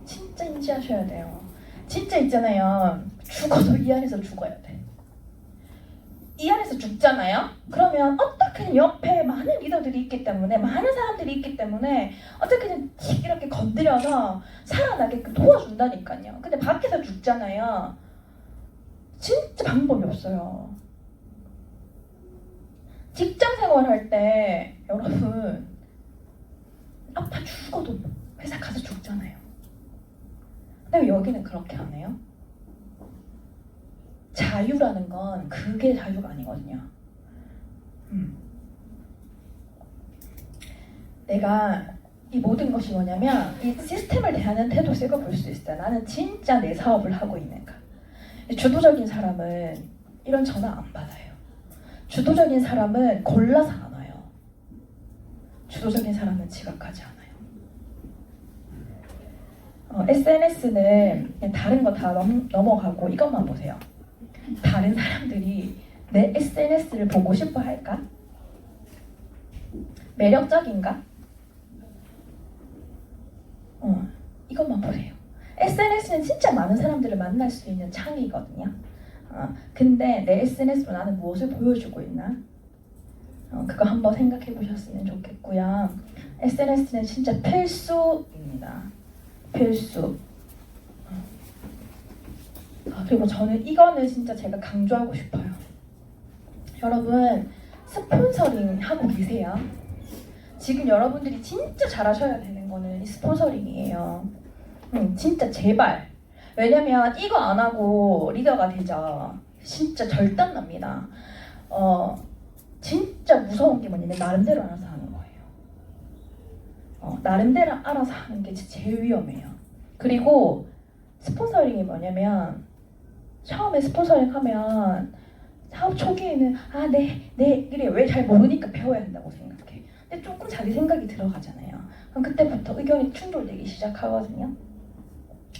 진짜 인지하셔야 돼요. 진짜 있잖아요. 죽어도 이 안에서 죽어야 돼. 이 안에서 죽잖아요? 그러면 어떻게든 옆에 많은 리더들이 있기 때문에, 많은 사람들이 있기 때문에 어떻게든 이렇게 건드려서 살아나게끔 도와준다니까요. 근데 밖에서 죽잖아요. 진짜 방법이 없어요. 직장 생활할 때 여러분 아파 죽어도 회사 가서 죽잖아요. 근데 왜 여기는 그렇게 안 해요? 자유라는 건 그게 자유가 아니거든요. 내가 이 모든 것이 뭐냐면 이 시스템을 대하는 태도에서 볼 수 있어요. 나는 진짜 내 사업을 하고 있는가. 주도적인 사람은 이런 전화 안 받아요. 주도적인 사람은 골라서 안 와요. 주도적인 사람은 지각하지 않아요. SNS는 그냥 다른 거 다 넘어가고 이것만 보세요. 다른 사람들이 내 SNS를 보고 싶어 할까? 매력적인가? 이것만 보세요. SNS는 진짜 많은 사람들을 만날 수 있는 창이거든요. 근데 내 SNS로 나는 무엇을 보여주고 있나? 그거 한번 생각해 보셨으면 좋겠고요. SNS는 진짜 필수입니다. 필수. 그리고 저는 이거는 진짜 제가 강조하고 싶어요. 여러분, 스폰서링 하고 계세요? 지금 여러분들이 진짜 잘하셔야 되는 거는 이 스폰서링이에요. 진짜 제발. 왜냐면 이거 안 하고 리더가 되죠. 진짜 절단 납니다. 진짜 무서운 게 뭐냐면 나름대로 알아서 하는 거예요. 나름대로 알아서 하는 게 제일 위험해요. 그리고 스폰서링이 뭐냐면 처음에 스폰서링 하면 사업 초기에는 그래 왜 잘 모르니까 배워야 된다고 생각해. 근데 조금 자기 생각이 들어가잖아요. 그럼 그때부터 의견이 충돌되기 시작하거든요.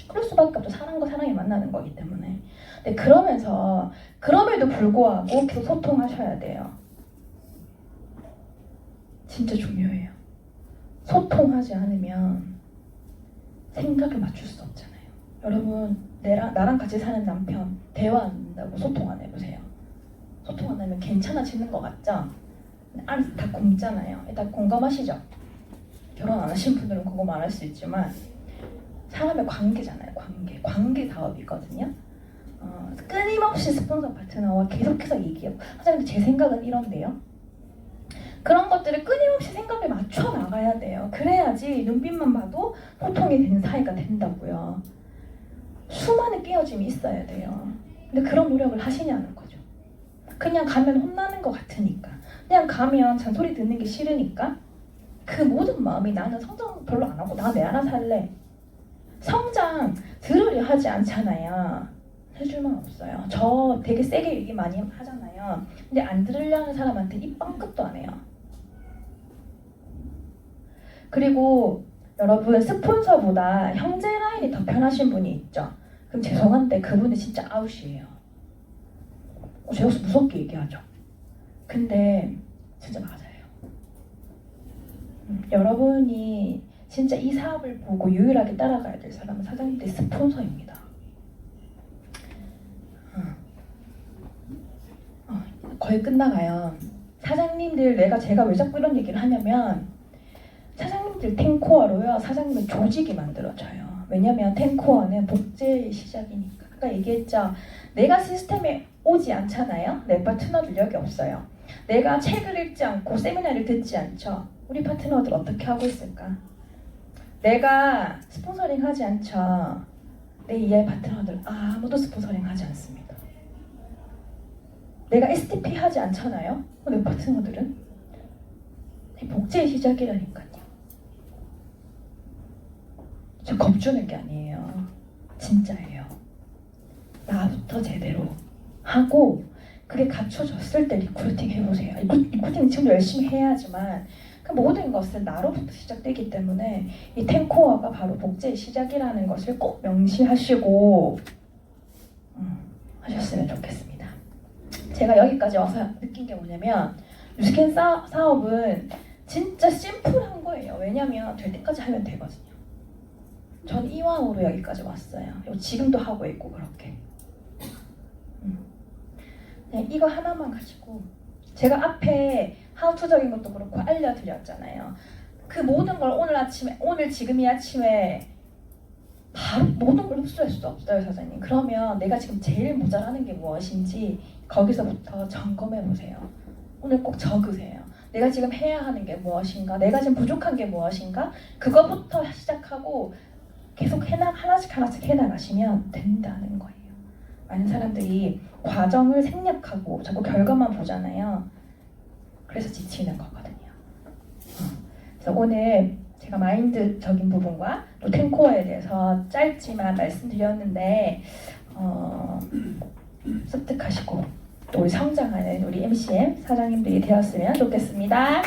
그럴 수밖에 없죠. 사람과 사람이 만나는 거기 때문에. 근데 그럼에도 불구하고 계속 소통하셔야 돼요. 진짜 중요해요. 소통하지 않으면 생각을 맞출 수 없잖아요. 여러분, 나랑 같이 사는 남편 대화 안 한다고 소통 안 해보세요. 소통 안 하면 괜찮아지는 것 같죠? 안에서 다 굶잖아요. 일단 공감하시죠? 결혼 안 하신 분들은 그거 말할 수 있지만 사람의 관계잖아요. 관계 사업이거든요. 끊임없이 스폰서 파트너와 계속해서 얘기해요. 사장님, 제 생각은 이런데요. 그런 것들을 끊임없이 생각에 맞춰 나가야 돼요. 그래야지 눈빛만 봐도 소통이 되는 사이가 된다고요. 수많은 깨어짐이 있어야 돼요. 근데 그런 노력을 하시냐는 거죠. 그냥 가면 혼나는 것 같으니까, 그냥 가면 잔소리 듣는 게 싫으니까 그 모든 마음이 나는 성장 별로 안 하고 나 내 하나 살래. 성장 들으려 하지 않잖아요. 해줄 만 없어요. 저 되게 세게 얘기 많이 하잖아요. 근데 안 들으려는 사람한테 입 빵긋도 안 해요. 그리고 여러분, 스폰서보다 형제 라인이 더 편하신 분이 있죠. 그럼 죄송한데 그분은 진짜 아웃이에요. 제가 무섭게 얘기하죠. 근데 진짜 맞아요. 여러분이 진짜 이 사업을 보고 유일하게 따라가야 될 사람은 사장님들 스폰서입니다. 거의 끝나가요. 사장님들, 제가 왜 자꾸 이런 얘기를 하냐면, 사장님들 탱코어로요, 사장님은 조직이 만들어져요. 왜냐면 탱코어는 복제의 시작이니까. 아까 얘기했죠. 내가 시스템에 오지 않잖아요. 내 파트너들 여기 없어요. 내가 책을 읽지 않고 세미나를 듣지 않죠. 우리 파트너들 어떻게 하고 있을까? 내가 스폰서링 하지 않죠. 내 EI 파트너들 아무도 스폰서링 하지 않습니다. 내가 STP 하지 않잖아요. 내 파트너들은 복제의 시작이라니까요. 저 겁주는 게 아니에요. 진짜예요. 나부터 제대로 하고 그게 갖춰졌을 때 리크루팅 해보세요. 리크루팅 지금 열심히 해야지만 그 모든 것은 나로부터 시작되기 때문에 이 탱코어가 바로 복제의 시작이라는 것을 꼭 명시하시고 하셨으면 좋겠습니다. 제가 여기까지 와서 느낀 게 뭐냐면, 뉴스캔 사업은 진짜 심플한 거예요. 왜냐면 될 때까지 하면 되거든요. 전 이왕으로 여기까지 왔어요. 지금도 하고 있고 그렇게. 그냥 이거 하나만 가지고, 제가 앞에 하우투적인 것도 그렇고 알려드렸잖아요. 그 모든 걸 오늘 지금 이 아침에 바로 모든 걸 흡수할 수 없어요, 사장님. 그러면 내가 지금 제일 모자라는 게 무엇인지 거기서부터 점검해 보세요. 오늘 꼭 적으세요. 내가 지금 해야 하는 게 무엇인가, 내가 지금 부족한 게 무엇인가, 그거부터 시작하고 계속 하나씩 해나가시면 된다는 거예요. 많은 사람들이 과정을 생략하고 자꾸 결과만 보잖아요. 그래서 지치는 거거든요. 그래서 오늘 제가 마인드적인 부분과 또 탱코어에 대해서 짧지만 말씀드렸는데 습득하시고 또 우리 성장하는 우리 MCM 사장님들이 되었으면 좋겠습니다.